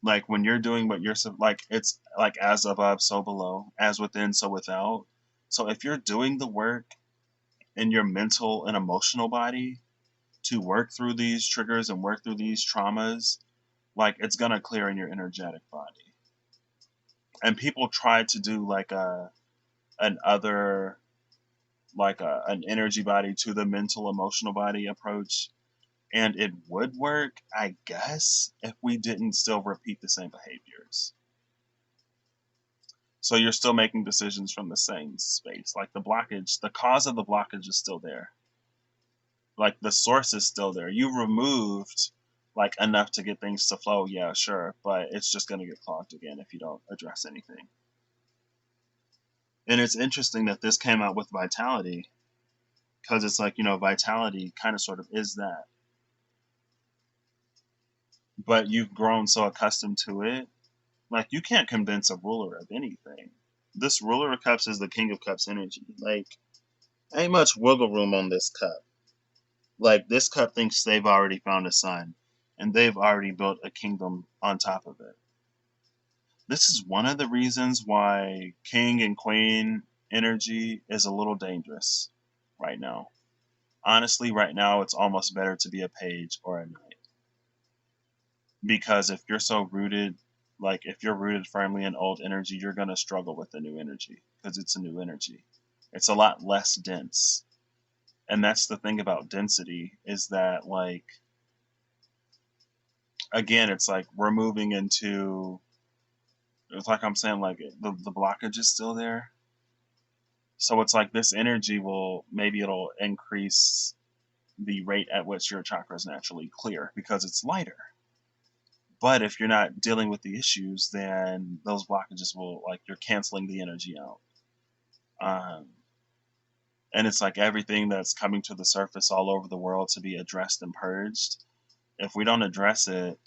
When you're doing what you're it's like as above, so below, as within, so without. So if you're doing the work in your mental and emotional body to work through these triggers and work through these traumas, it's gonna clear in your energetic body. And people try to do an energy body to the mental emotional body approach, and it would work, I guess, if we didn't still repeat the same behaviors. So you're still making decisions from the same space. The blockage, the cause of the blockage is still there. The source is still there. You removed enough to get things to flow, yeah, sure, but it's just going to get clogged again if you don't address anything. And it's interesting that this came out with vitality, because it's vitality kind of sort of is that. But you've grown so accustomed to it, you can't convince a ruler of anything. This ruler of cups is the king of cups energy. Ain't much wiggle room on this cup. This cup thinks they've already found a sun, and they've already built a kingdom on top of it. This is one of the reasons why king and queen energy is a little dangerous right now. Honestly, right now, it's almost better to be a page or a knight. Because if you're so rooted Like if you're rooted firmly in old energy, you're going to struggle with the new energy because it's a new energy. It's a lot less dense. And that's the thing about density is that, like, again, it's like we're moving into, it's like I'm saying, like the blockage is still there. So it's like this energy will, maybe it'll increase the rate at which your chakras naturally clear because it's lighter. But if you're not dealing with the issues, then those blockages will, like, you're canceling the energy out. Um, and it's like everything that's coming to the surface all over the world to be addressed and purged. If we don't address it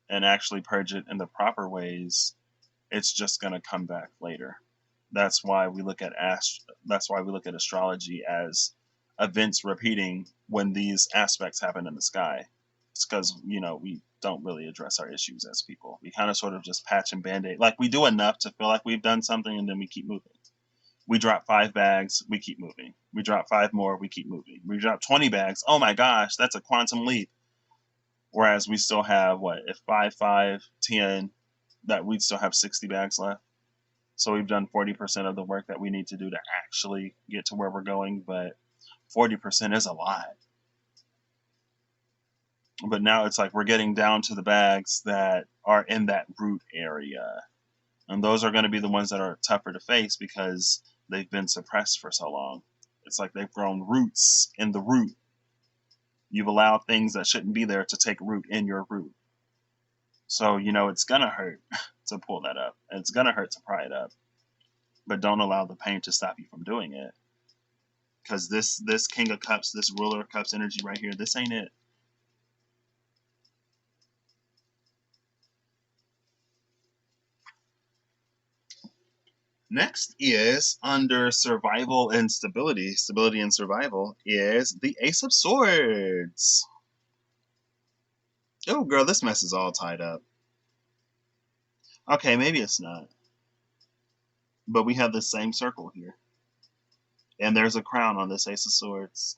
and actually purge it in the proper ways, it's just going to come back later. That's why we look at that's why we look at astrology as events repeating when these aspects happen in the sky. It's because, we don't really address our issues as people. We kind of sort of just patch and band-aid. Like, we do enough to feel like we've done something, and then we keep moving. We drop 5 bags, we keep moving. We drop 5 more, we keep moving. We drop 20 bags. Oh my gosh, that's a quantum leap. Whereas we still have, what, if 5, 5, 10, that we'd still have 60 bags left. So we've done 40% of the work that we need to do to actually get to where we're going, but 40% is a lot. But now it's like we're getting down to the bags that are in that root area. And those are going to be the ones that are tougher to face because they've been suppressed for so long. It's like they've grown roots in the root. You've allowed things that shouldn't be there to take root in your root. So, it's going to hurt to pull that up. And it's going to hurt to pry it up. But don't allow the pain to stop you from doing it. Because this King of Cups, this Ruler of Cups energy right here, this ain't it. Next is under survival and stability. Stability and survival is the Ace of Swords. Oh, girl, this mess is all tied up. Okay, maybe it's not. But we have the same circle here. And there's a crown on this Ace of Swords.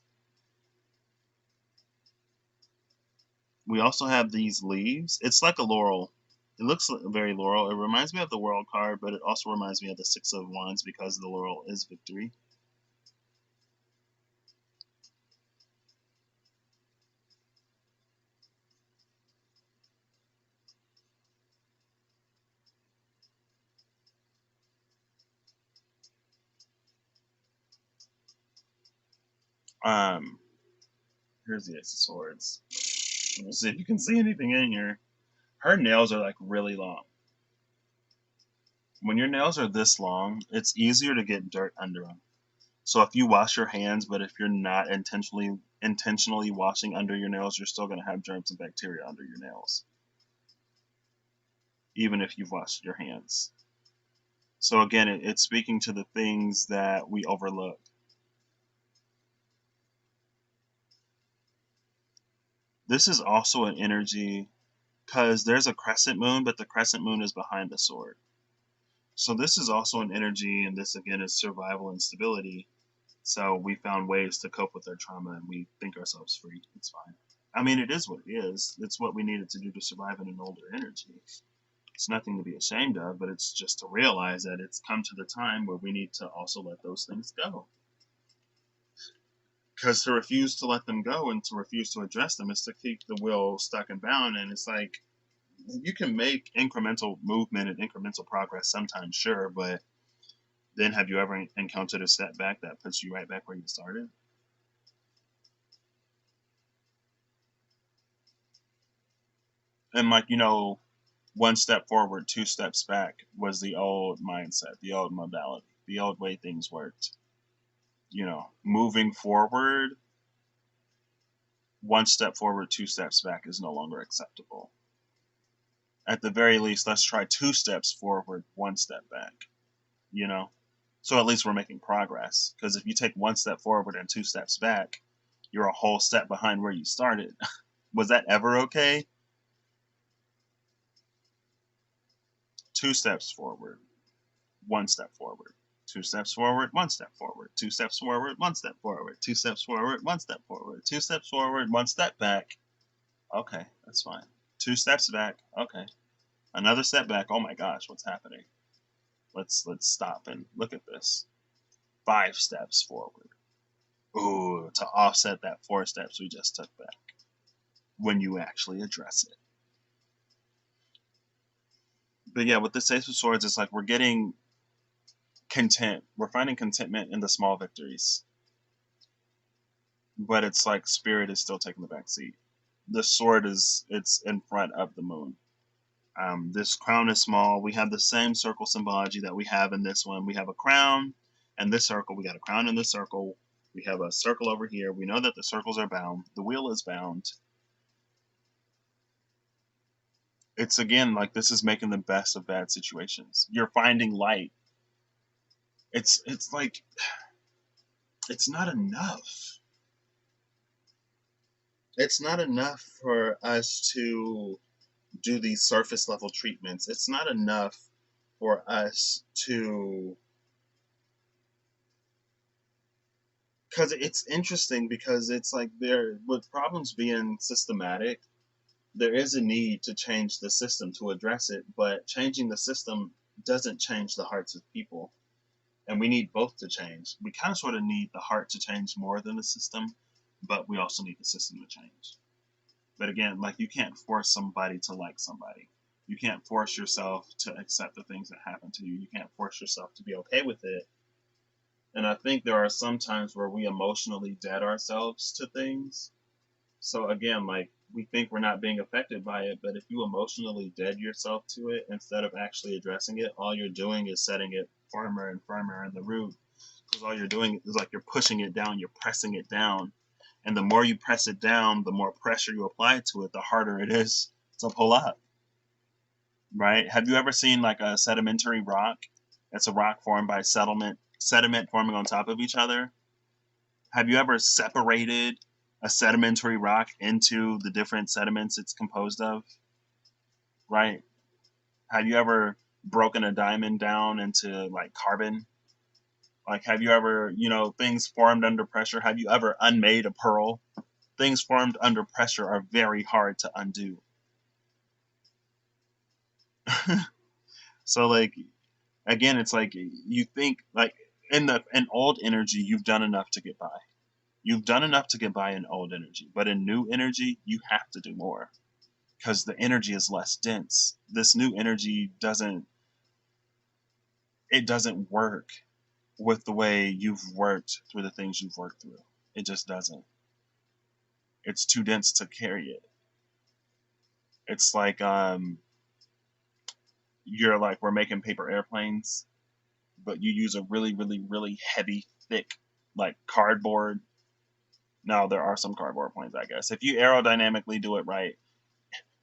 We also have these leaves. It's like a laurel. It looks very laurel. It reminds me of the World card, but it also reminds me of the Six of Wands because the laurel is victory. Um, Here's the Ace of Swords. Let's see if you can see anything in here. Her nails are like really long. When your nails are this long, it's easier to get dirt under them. So if you wash your hands, but if you're not intentionally washing under your nails, you're still going to have germs and bacteria under your nails, even if you've washed your hands. So again, it's speaking to the things that we overlook. This is also an energy because there's a crescent moon, but the crescent moon is behind the sword. So this is also an energy, and this again is survival and stability. So we found ways to cope with our trauma and we think ourselves free. It's fine. I mean, it is what it is. It's what we needed to do to survive in an older energy. It's nothing to be ashamed of, but it's just to realize that it's come to the time where we need to also let those things go. Because to refuse to let them go and to refuse to address them is to keep the will stuck and bound. And it's like, you can make incremental movement and incremental progress sometimes, sure, but then have you ever encountered a setback that puts you right back where you started? And like, one step forward, 2 steps back was the old mindset, the old modality, the old way things worked. Moving forward, 1 step forward, 2 steps back is no longer acceptable. At the very least, let's try 2 steps forward, 1 step back, So at least we're making progress. Because if you take 1 step forward and 2 steps back, you're a whole step behind where you started. Was that ever okay? 2 steps forward, 1 step forward. 2 steps forward, 1 step forward. 2 steps forward, 1 step forward. 2 steps forward, 1 step forward. 2 steps forward, 1 step back. Okay, that's fine. 2 steps back. Okay. Another setback. Oh my gosh, what's happening? Let's stop and look at this. 5 steps forward. Ooh, to offset that 4 steps we just took back. When you actually address it. But yeah, with this Ace of Swords, it's like we're getting content. We're finding contentment in the small victories. But it's like spirit is still taking the back seat. The sword it's in front of the moon. This crown is small. We have the same circle symbology that we have in this one. We have a crown and this circle. We got a crown in this circle. We have a circle over here. We know that the circles are bound. The wheel is bound. It's again like this is making the best of bad situations. You're finding light. It's like it's not enough. It's not enough for us to do these surface level treatments. It's not enough for us to, because it's interesting because it's like there with problems being systematic, there is a need to change the system to address it, but changing the system doesn't change the hearts of people. And we need both to change. We kind of sort of need the heart to change more than the system, but we also need the system to change. But again, like you can't force somebody to like somebody. You can't force yourself to accept the things that happen to you. You can't force yourself to be okay with it. And I think there are some times where we emotionally dead ourselves to things. So again, like we think we're not being affected by it, but if you emotionally dead yourself to it instead of actually addressing it, all you're doing is setting it firmer and firmer in the root. Because all you're doing is like you're pushing it down, you're pressing it down. And the more you press it down, the more pressure you apply to it, the harder it is to pull up. Right? Have you ever seen like a sedimentary rock? It's a rock formed by sediment forming on top of each other. Have you ever separated a sedimentary rock into the different sediments it's composed of? Right? Have you ever broken a diamond down into like carbon? Like, have you ever, things formed under pressure? Have you ever unmade a pearl? Things formed under pressure are very hard to undo. So, like, again, it's like you think, like, in old energy, you've done enough to get by. You've done enough to get by in old energy, but in new energy, you have to do more because the energy is less dense. This new energy doesn't work with the way you've worked through the things you've worked through. It just doesn't. It's too dense to carry it. It's like you're like we're making paper airplanes, but you use a really, really, really heavy, thick like cardboard. Now there are some cardboard planes, I guess. If you aerodynamically do it right,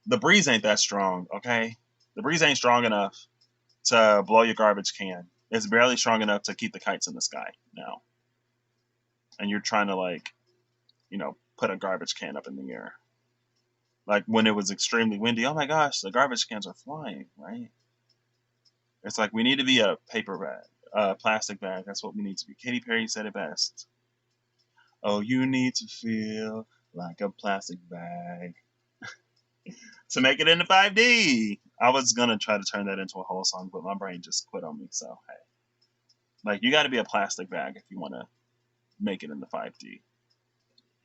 the breeze ain't that strong, okay? The breeze ain't strong enough to blow your garbage can. It's barely strong enough to keep the kites in the sky now. And you're trying to like, put a garbage can up in the air. Like when it was extremely windy, oh my gosh, the garbage cans are flying, right? It's like we need to be a paper bag, a plastic bag. That's what we need to be. Katy Perry said it best. Oh, you need to feel like a plastic bag to make it into 5D. I was gonna try to turn that into a whole song, but my brain just quit on me. So hey, like you got to be a plastic bag if you want to make it into 5D.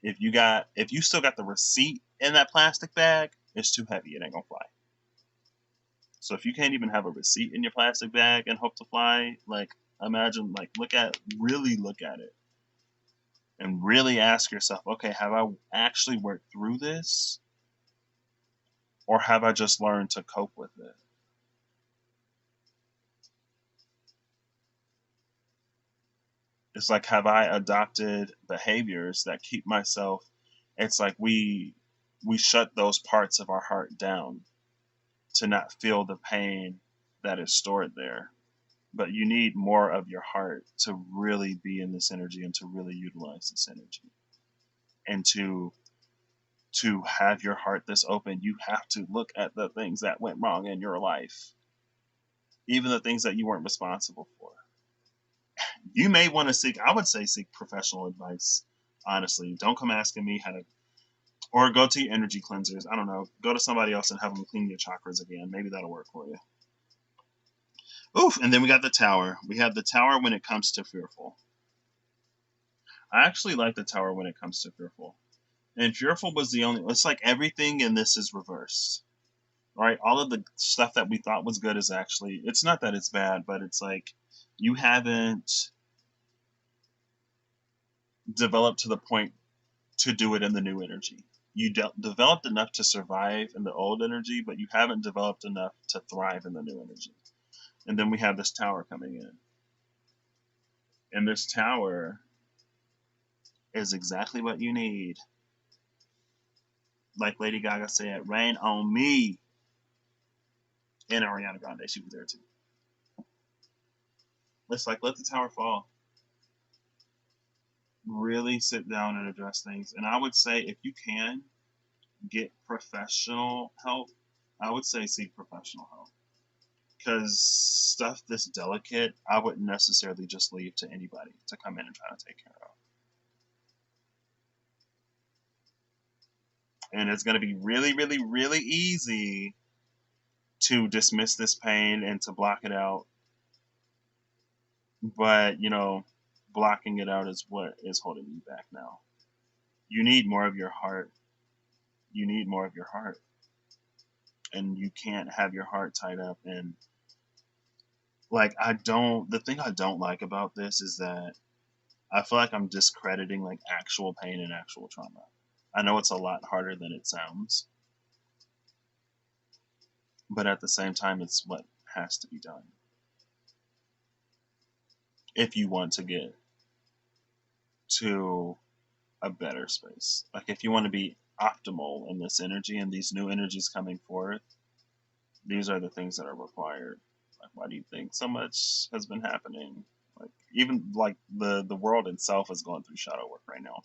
If you still got the receipt in that plastic bag, it's too heavy. It ain't gonna fly. So if you can't even have a receipt in your plastic bag and hope to fly, like imagine, like really look at it, and really ask yourself, okay, have I actually worked through this, or have I just learned to cope with it? It's like, have I adopted behaviors that keep myself? It's like we shut those parts of our heart down to not feel the pain that is stored there. But you need more of your heart to really be in this energy and to really utilize this energy. And to have your heart this open, you have to look at the things that went wrong in your life, even the things that you weren't responsible for. You may want to seek, I would say, seek professional advice. Honestly, don't come asking me how to. Or go to your energy cleansers. I don't know. Go to somebody else and have them clean your chakras again. Maybe that'll work for you. Oof. And then we got the tower. We have the tower when it comes to fearful. I actually like the tower when it comes to fearful. And fearful was the only. It's like everything in this is reversed. Right? All of the stuff that we thought was good is actually. It's not that it's bad, but it's like you haven't developed to the point to do it in the new energy. You developed enough to survive in the old energy, but you haven't developed enough to thrive in the new energy. And then we have this tower coming in. And this tower is exactly what you need. Like Lady Gaga said, rain on me. And Ariana Grande, she was there too. Let's like let the tower fall. Really sit down and address things. And I would say if you can get professional help, I would say seek professional help. Because stuff this delicate, I wouldn't necessarily just leave to anybody to come in and try to take care of. And it's going to be really, really, really easy to dismiss this pain and to block it out. But, blocking it out is what is holding you back now. You need more of your heart. You need more of your heart. And you can't have your heart tied up in, the thing I don't like about this is that I feel like I'm discrediting like actual pain and actual trauma. I know it's a lot harder than it sounds, but at the same time, it's what has to be done if you want to get to a better space. Like if you want to be optimal in this energy and these new energies coming forth, these are the things that are required. Like, why do you think so much has been happening? Like even like the world itself is going through shadow work right now.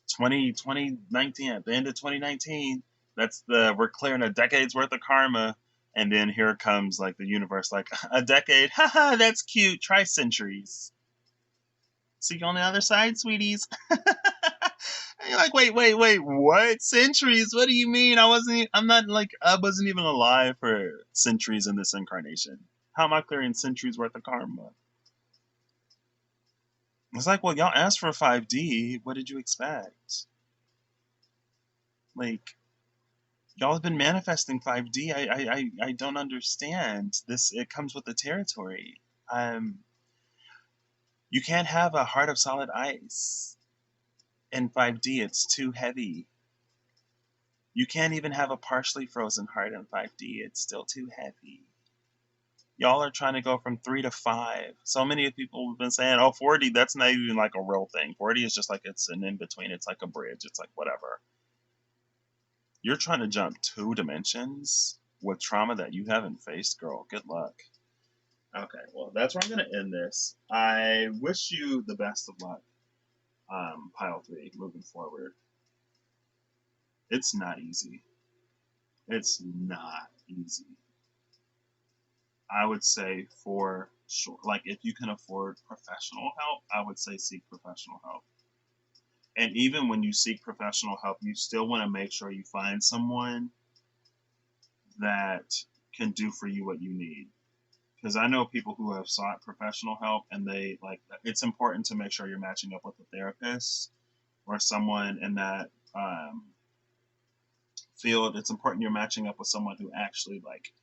2019, at the end of 2019, we're clearing a decade's worth of karma, and then here comes like the universe, like a decade, haha, that's cute. Try centuries. See you on the other side, sweeties. And you're like, wait, what centuries? What do you mean? I wasn't even alive for centuries in this incarnation. How am I clearing centuries worth of karma? It's like, well, y'all asked for 5D. What did you expect? Like, y'all have been manifesting 5D. I don't understand this. It comes with the territory. You can't have a heart of solid ice in 5D. It's too heavy. You can't even have a partially frozen heart in 5D. It's still too heavy. Y'all are trying to go from 3 to 5. So many people have been saying, oh, 4D, that's not even like a real thing. 4D is just like it's an in between. It's like a bridge. It's like whatever. You're trying to jump 2 dimensions with trauma that you haven't faced, girl. Good luck. Okay, well, that's where I'm going to end this. I wish you the best of luck, Pile 3, moving forward. It's not easy. It's not easy. I would say for sure, like if you can afford professional help, I would say seek professional help. And even when you seek professional help, you still want to make sure you find someone that can do for you what you need. Because I know people who have sought professional help, and they like it's important to make sure you're matching up with a therapist or someone in that field. It's important you're matching up with someone who actually like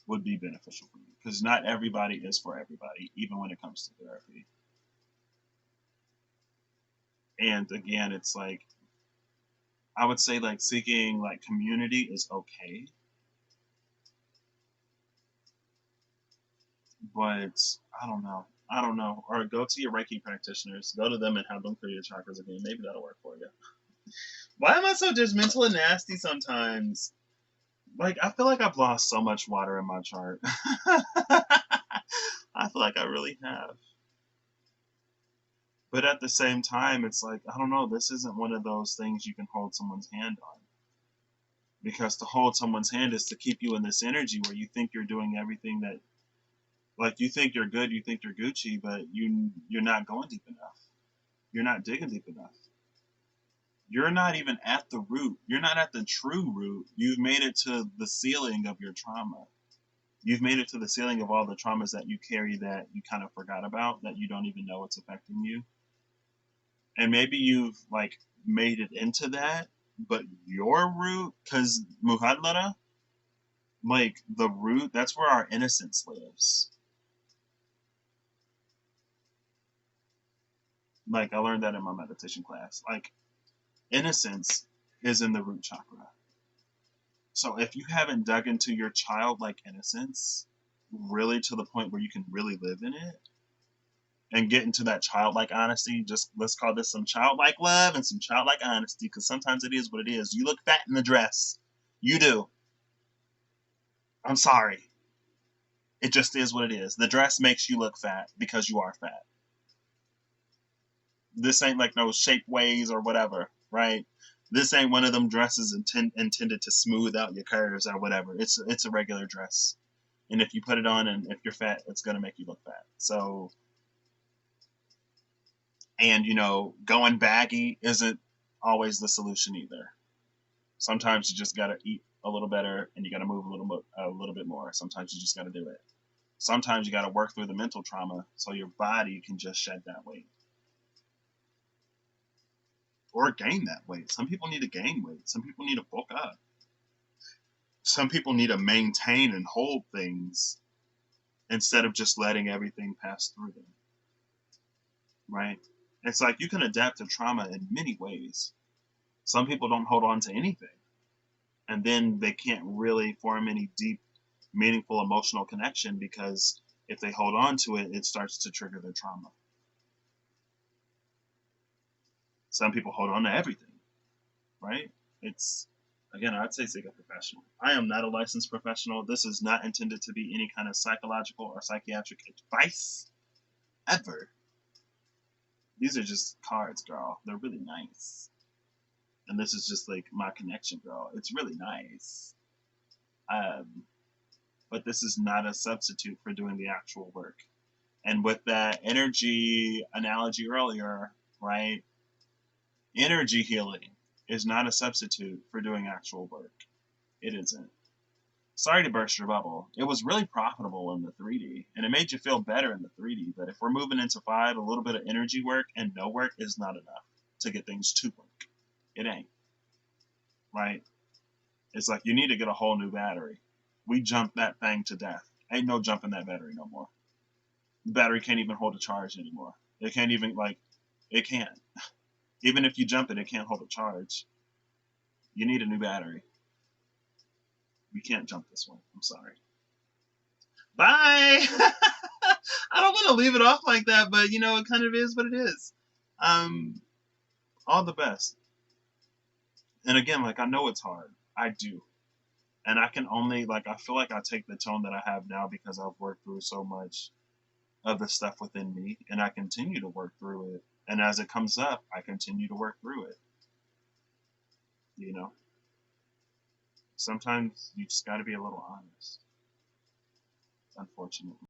would be beneficial for you, because not everybody is for everybody, even when it comes to therapy. And again, it's like I would say like seeking like community is okay, but I don't know. Or go to your Reiki practitioners, go to them and have them clear your chakras again. Maybe that'll work for you. Why am I so judgmental and nasty sometimes? Like I feel like I've lost so much water in my chart. I feel like I really have. But at the same time, it's like, I don't know, this isn't one of those things you can hold someone's hand on. Because to hold someone's hand is to keep you in this energy where you think you're doing everything that, like, you think you're good, you think you're Gucci, but you're not going deep enough. You're not digging deep enough. You're not even at the root. You're not at the true root. You've made it to the ceiling of your trauma. You've made it to the ceiling of all the traumas that you carry that you kind of forgot about, that you don't even know it's affecting you. And maybe you've like made it into that, but your root, because muhadlara, like the root, that's where our innocence lives. Like I learned that in my meditation class. Like innocence is in the root chakra. So if you haven't dug into your childlike innocence really to the point where you can really live in it and get into that childlike honesty, just let's call this some childlike love and some childlike honesty, because sometimes it is what it is. You look fat in the dress. You do. I'm sorry. It just is what it is. The dress makes you look fat because you are fat. This ain't like no shape ways or whatever, right? This ain't one of them dresses intended to smooth out your curves or whatever. It's a regular dress, and if you put it on and if you're fat, it's gonna make you look fat. So, and going baggy isn't always the solution either. Sometimes you just gotta eat a little better and you gotta move a little bit more. Sometimes you just gotta do it. Sometimes you gotta work through the mental trauma so your body can just shed that weight or gain that weight. Some people need to gain weight. Some people need to bulk up. Some people need to maintain and hold things instead of just letting everything pass through them. Right? It's like you can adapt to trauma in many ways. Some people don't hold on to anything, and then they can't really form any deep, meaningful emotional connection because if they hold on to it, it starts to trigger their trauma. Some people hold on to everything, right? It's again, I'd say seek a professional. I am not a licensed professional. This is not intended to be any kind of psychological or psychiatric advice ever. These are just cards, girl. They're really nice. And this is just like my connection, girl. It's really nice. Um, but this is not a substitute for doing the actual work. And with that energy analogy earlier, right? Energy healing is not a substitute for doing actual work. It isn't. Sorry to burst your bubble. It was really profitable in the 3D and it made you feel better in the 3D. But if we're moving into 5, a little bit of energy work and no work is not enough to get things to work. It ain't. Right? It's like you need to get a whole new battery. We jumped that thing to death. Ain't no jumping that battery no more. The battery can't even hold a charge anymore. It can't even, like, it can't. Even if you jump it, it can't hold a charge. You need a new battery. We can't jump this one. I'm sorry. Bye! I don't want to leave it off like that, but it kind of is what it is. Um, all the best. And again, like, I know it's hard. I do. And I can only, like, I feel like I take the tone that I have now because I've worked through so much of the stuff within me, and I continue to work through it. And as it comes up, I continue to work through it. You know, sometimes you just got to be a little honest, unfortunately.